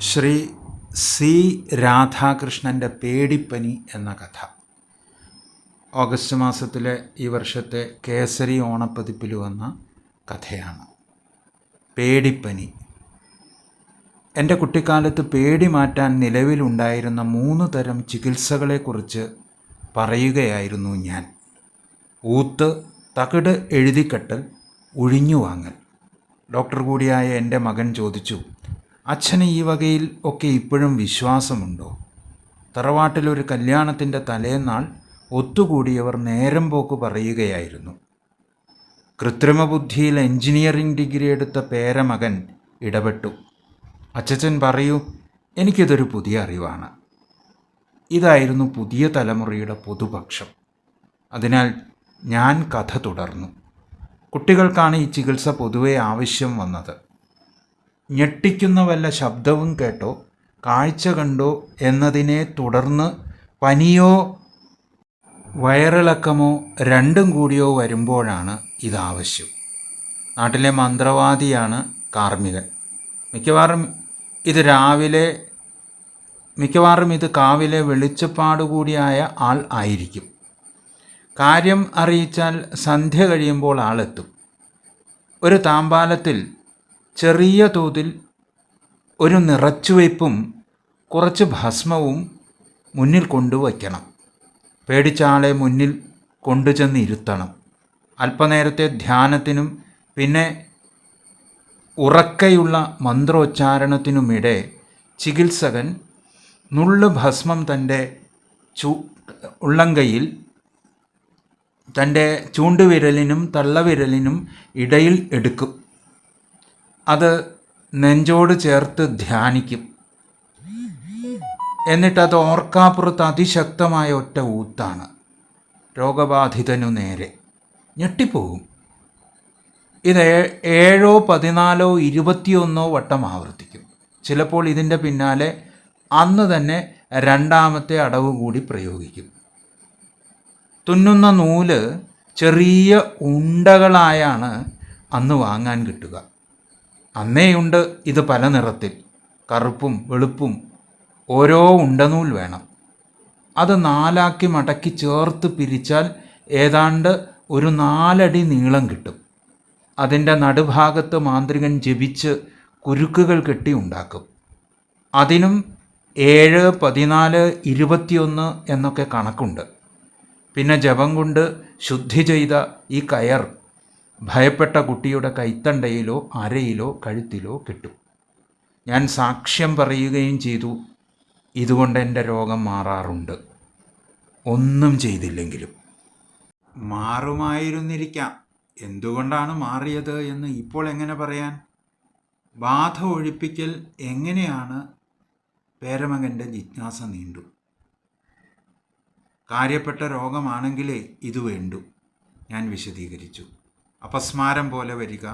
Shri C രാധാകൃഷ്ണൻ്റെ പേടിപ്പനി എന്ന കഥ August മാസത്തിലെ ഈ വർഷത്തെ കേസരി ഓണപ്പതിപ്പിൽ വന്ന കഥയാണ്. പേടിപ്പനി. എൻ്റെ കുട്ടിക്കാലത്ത് പേടി മാറ്റാൻ നിലവിലുണ്ടായിരുന്ന 3 തരം ചികിത്സകളെക്കുറിച്ച് പറയുകയായിരുന്നു ഞാൻ. ഊത്ത്, തകിട് എഴുതിക്കെട്ടൽ, ഉഴിഞ്ഞുവാങ്ങൽ. ഡോക്ടർ കൂടിയായ എൻ്റെ മകൻ ചോദിച്ചു, അച്ഛന് ഈ വകയിൽ ഒക്കെ ഇപ്പോഴും വിശ്വാസമുണ്ടോ? തറവാട്ടിലൊരു കല്യാണത്തിൻ്റെ തലേന്നാൾ ഒത്തുകൂടിയവർ നേരം പോക്ക് പറയുകയായിരുന്നു. കൃത്രിമ ബുദ്ധിയിൽ എൻജിനീയറിംഗ് ഡിഗ്രി എടുത്ത പേരമകൻ ഇടപെട്ടു. അച്ചച്ചൻ പറയൂ, എനിക്കിതൊരു പുതിയ അറിവാണ്. ഇതായിരുന്നു പുതിയ തലമുറയുടെ പൊതുപക്ഷം. അതിനാൽ ഞാൻ കഥ തുടർന്നു. കുട്ടികൾക്കാണ് ഈ ചികിത്സ പൊതുവെ ആവശ്യം വന്നത്. ഞെട്ടിക്കുന്ന വല്ല ശബ്ദവും കേട്ടോ, കാഴ്ച കണ്ടോ എന്നതിനെ തുടർന്ന് പനിയോ വയറിളക്കമോ രണ്ടും കൂടിയോ വരുമ്പോഴാണ് ഇതാവശ്യം. നാട്ടിലെ മന്ത്രവാദിയാണ് കാർമികൻ. മിക്കവാറും ഇത് കാവിലെ വെളിച്ചപ്പാടുകൂടിയായ ആൾ ആയിരിക്കും. കാര്യം അറിയിച്ചാൽ സന്ധ്യ കഴിയുമ്പോൾ ആളെത്തും. ഒരു താമ്പാലത്തിൽ ചെറിയ തോതിൽ ഒരു നിറച്ചുവയ്പ്പും കുറച്ച് ഭസ്മവും മുന്നിൽ കൊണ്ടുവയ്ക്കണം. പേടിച്ച ആളെ മുന്നിൽ കൊണ്ടുചെന്ന് ഇരുത്തണം. അല്പനേരത്തെ ധ്യാനത്തിനും പിന്നെ ഉറക്കെയുള്ള മന്ത്രോച്ചാരണത്തിനുമിടെ ചികിത്സകൻ നുള്ളു ഭസ്മം തൻ്റെ ഉള്ളംകൈയിൽ തൻ്റെ ചൂണ്ടുവിരലിനും തള്ളവിരലിനും ഇടയിൽ എടുക്കും. അത് നെഞ്ചോട് ചേർത്ത് ധ്യാനിക്കും. എന്നിട്ടത് ഓർക്കാപ്പുറത്ത് അതിശക്തമായ ഒറ്റ ഊത്താണ്. രോഗബാധിതനു നേരെ ഞെട്ടിപ്പോകും. ഇത് 7, 14, 21 വട്ടം ആവർത്തിക്കും. ചിലപ്പോൾ ഇതിൻ്റെ പിന്നാലെ അന്ന് തന്നെ 2ാമത്തെ അടവ് കൂടി പ്രയോഗിക്കും. തുന്നുന്ന നൂല് ചെറിയ ഉണ്ടകളായാണ് അന്ന് വാങ്ങാൻ കിട്ടുക. അന്നേയുണ്ട് ഇത് പല നിറത്തിൽ, കറുപ്പും വെളുപ്പും. ഓരോ ഉണ്ടനൂൽ വേണം. അത് 4ആക്കി മടക്കി ചേർത്ത് പിരിച്ചാൽ ഏതാണ്ട് ഒരു 4 അടി നീളം കിട്ടും. അതിൻ്റെ നടുഭാഗത്ത് മാന്ത്രികൻ ജപിച്ച് കുരുക്കുകൾ കെട്ടി ഉണ്ടാക്കും. അതിനും 7, 14, 21 എന്നൊക്കെ കണക്കുണ്ട്. പിന്നെ ജപം കൊണ്ട് ശുദ്ധി ചെയ്ത ഈ കയർ ഭയപ്പെട്ട കുട്ടിയുടെ കൈത്തണ്ടയിലോ അരയിലോ കഴുത്തിലോ കെട്ടും. ഞാൻ സാക്ഷ്യം പറയുകയും ചെയ്തു. ഇതുകൊണ്ട് എൻ്റെ രോഗം മാറാറുണ്ട്, ഒന്നും ചെയ്തില്ലെങ്കിലും. മാറുമായിരുന്നിരിക്കാം. എന്തുകൊണ്ടാണ് മാറിയത് എന്ന് ഇപ്പോൾ എങ്ങനെ പറയാൻ? ബാധ ഒഴിപ്പിക്കൽ എങ്ങനെയാണ്? പേരമകൻ്റെ ജിജ്ഞാസ നീണ്ടു. കാര്യപ്പെട്ട രോഗമാണെങ്കിലേ ഇത് വേണ്ടു, ഞാൻ വിശദീകരിച്ചു. അപസ്മാരം പോലെ വരിക,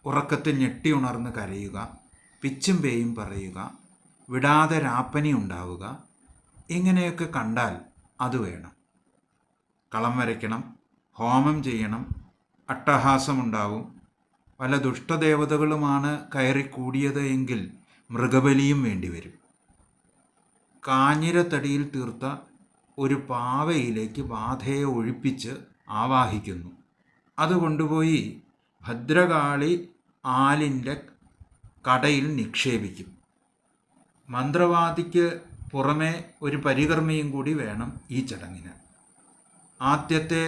ഉറക്കത്തിൽ ഞെട്ടി ഉണർന്ന് കരയുക, പിച്ചും പേയും പറയുക, വിടാതെ രാപ്പനി ഉണ്ടാവുക, ഇങ്ങനെയൊക്കെ കണ്ടാൽ അത് വേണം. കളം വരയ്ക്കണം, ഹോമം ചെയ്യണം, അട്ടഹാസമുണ്ടാവും. പല ദുഷ്ടദേവതകളുമാണ് കയറിക്കൂടിയത് എങ്കിൽ മൃഗബലിയും വേണ്ടിവരും. കാഞ്ഞിരത്തടിയിൽ തീർത്ത ഒരു പാവയിലേക്ക് ബാധയെ ഒഴിപ്പിച്ച് ആവാഹിക്കുന്നു. അത് കൊണ്ടുപോയി ഭദ്രകാളി ആലിൻ്റെ കടയിൽ നിക്ഷേപിക്കും. മന്ത്രവാദിക്ക് പുറമെ ഒരു പരികർമ്മിയും കൂടി വേണം ഈ ചടങ്ങിന്. ആദ്യത്തെ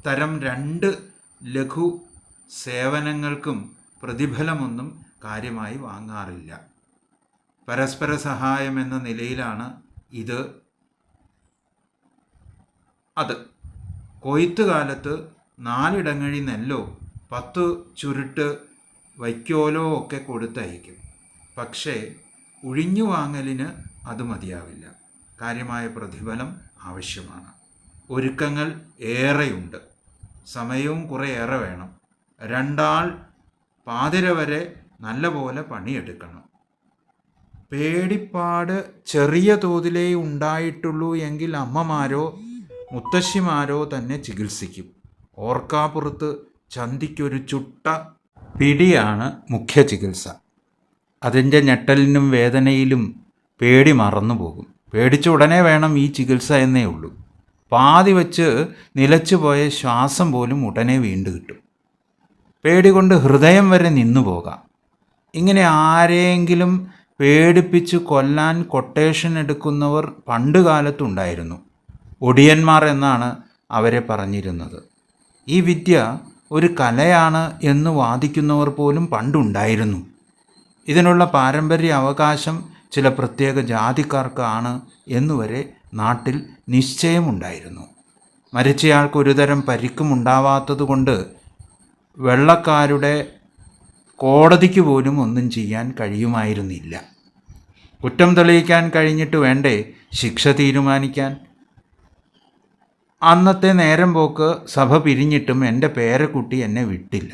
തരം 2 ലഘു സേവനങ്ങൾക്കും പ്രതിഫലമൊന്നും കാര്യമായി വാങ്ങാറില്ല. പരസ്പര സഹായം എന്ന നിലയിലാണ് അത്. കൊയ്ത്തുകാലത്ത് 4 ഇടങ്ങഴി നെല്ലോ 10 ചുരുട്ട് വൈക്കോലോ ഒക്കെ കൊടുത്തയക്കും. പക്ഷേ ഉഴിഞ്ഞുവാങ്ങലിന് അത് മതിയാവില്ല. കാര്യമായ പ്രതിഫലം ആവശ്യമാണ്. ഒരുക്കങ്ങൾ ഏറെയുണ്ട്, സമയവും കുറേ ഏറെ വേണം. 2 ആൾ പാതിര വരെ നല്ലപോലെ പണിയെടുക്കണം. പേടിപ്പാട് ചെറിയ തോതിലേ ഉണ്ടായിട്ടുള്ളൂ എങ്കിൽ അമ്മമാരോ മുത്തശ്ശിമാരോ തന്നെ ചികിത്സിക്കും. ഓർക്കാപ്പുറത്ത് ചന്തിക്കൊരു ചുട്ട പിടിയാണ് മുഖ്യ ചികിത്സ. അതിൻ്റെ ഞെട്ടലിനും വേദനയിലും പേടി മറന്നു പോകും. പേടിച്ച ഉടനെ വേണം ഈ ചികിത്സ എന്നേ ഉള്ളൂ. പാതി വച്ച് നിലച്ചു പോയ ശ്വാസം പോലും ഉടനെ വീണ്ടു കിട്ടും. പേടി കൊണ്ട് ഹൃദയം വരെ നിന്നു പോകാം. ഇങ്ങനെ ആരെയെങ്കിലും പേടിപ്പിച്ച് കൊല്ലാൻ കൊട്ടേഷൻ എടുക്കുന്നവർ പണ്ട് കാലത്തുണ്ടായിരുന്നു. ഒടിയന്മാർ എന്നാണ് അവരെ പറഞ്ഞിരുന്നത്. ഈ വിദ്യ ഒരു കലയാണ് എന്ന് വാദിക്കുന്നവർ പോലും പണ്ടുണ്ടായിരുന്നു. ഇതിനുള്ള പാരമ്പര്യ അവകാശം ചില പ്രത്യേക ജാതിക്കാർക്കാണ് എന്നുവരെ നാട്ടിൽ നിശ്ചയമുണ്ടായിരുന്നു. മരിച്ചയാൾക്ക് ഒരുതരം പരിക്കും ഉണ്ടാവാത്തതുകൊണ്ട് വെള്ളക്കാരുടെ കോടതിക്ക് പോലും ഒന്നും ചെയ്യാൻ കഴിയുമായിരുന്നില്ല. കുറ്റം തെളിയിക്കാൻ കഴിഞ്ഞിട്ട് വേണ്ടേ ശിക്ഷ തീരുമാനിക്കാൻ? അന്നത്തെ നേരം പോക്ക് സഭ പിരിഞ്ഞിട്ടും എൻ്റെ പേരക്കുട്ടി എന്നെ വിട്ടില്ല.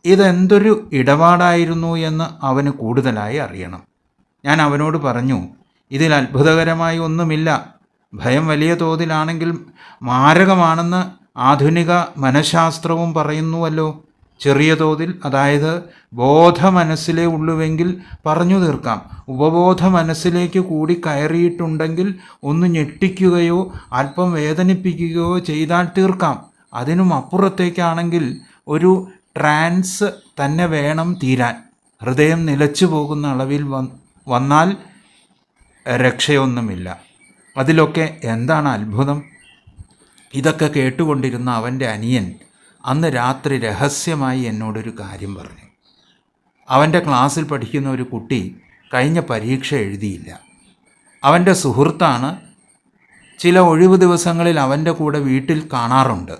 ഇതെന്തൊരു ഇടപാടായിരുന്നു എന്ന് അവന് കൂടുതലായി അറിയണം. ഞാൻ അവനോട് പറഞ്ഞു, ഇതിൽ അത്ഭുതകരമായി ഒന്നുമില്ല. ഭയം വലിയ തോതിലാണെങ്കിൽ മാരകമാണെന്ന് ആധുനിക മനഃശാസ്ത്രവും പറയുന്നുവല്ലോ. ചെറിയ തോതിൽ, അതായത് ബോധ മനസ്സിലേ ഉള്ളുവെങ്കിൽ പറഞ്ഞു തീർക്കാം. ഉപബോധ മനസ്സിലേക്ക് കൂടി കയറിയിട്ടുണ്ടെങ്കിൽ ഒന്ന് ഞെട്ടിക്കുകയോ അല്പം വേദനിപ്പിക്കുകയോ ചെയ്താൽ തീർക്കാം. അതിനും അപ്പുറത്തേക്കാണെങ്കിൽ ഒരു ട്രാൻസ് തന്നെ വേണം തീരാൻ. ഹൃദയം നിലച്ചു പോകുന്ന അളവിൽ വന്നാൽ രക്ഷയൊന്നുമില്ല. അതിലൊക്കെ എന്താണ് അത്ഭുതം? ഇതൊക്കെ കേട്ടുകൊണ്ടിരുന്ന അവൻ്റെ അനിയൻ അന്ന് രാത്രി രഹസ്യമായി എന്നോടൊരു കാര്യം പറഞ്ഞു. അവൻ്റെ ക്ലാസ്സിൽ പഠിക്കുന്ന ഒരു കുട്ടി കഴിഞ്ഞ പരീക്ഷ എഴുതിയില്ല. അവൻ്റെ സുഹൃത്താണ്. ചില ഒഴിവു ദിവസങ്ങളിൽ അവൻ്റെ കൂടെ വീട്ടിൽ കാണാറുണ്ട്.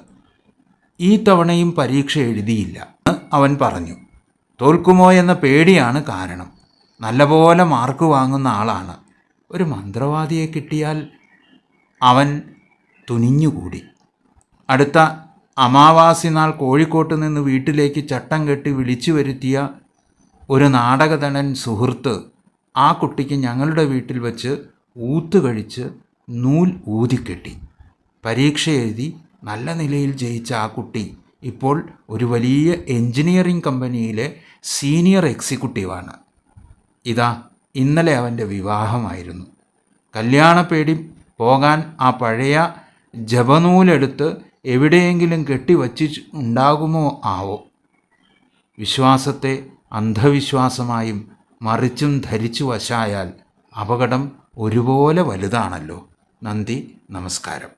ഈ തവണയും പരീക്ഷ എഴുതിയില്ല അവൻ പറഞ്ഞു. തോൽക്കുമോ എന്ന പേടിയാണ് കാരണം. നല്ലപോലെ മാർക്ക് വാങ്ങുന്ന ആളാണ്. ഒരു മന്ത്രവാദിയെ കിട്ടിയാൽ അവൻ തുനിഞ്ഞുകൂടി. അടുത്ത അമാവാസി നാൾ കോഴിക്കോട്ട് നിന്ന് വീട്ടിലേക്ക് ചട്ടം കെട്ടി വിളിച്ചു വരുത്തിയ ഒരു നാടകനടൻ സുഹൃത്ത് ആ കുട്ടിക്ക് ഞങ്ങളുടെ വീട്ടിൽ വച്ച് ഊത്ത് കഴിച്ച് നൂൽ ഊതിക്കെട്ടി. പരീക്ഷ എഴുതി നല്ല നിലയിൽ ജയിച്ച ആ കുട്ടി ഇപ്പോൾ ഒരു വലിയ എൻജിനീയറിംഗ് കമ്പനിയിലെ സീനിയർ എക്സിക്യൂട്ടീവാണ്. ഇതാ ഇന്നലെ അവൻ്റെ വിവാഹമായിരുന്നു. കല്യാണപ്പേടി പോകാൻ ആ പഴയ ജപനൂലെടുത്ത് എവിടെയെങ്കിലും കെട്ടിവച്ച് ഉണ്ടാകുമോ ആവോ? വിശ്വാസത്തെ അന്ധവിശ്വാസമായും മറിച്ചും ധരിച്ചു വശായാൽ അപകടം ഒരുപോലെ വലുതാണല്ലോ. നന്ദി, നമസ്കാരം.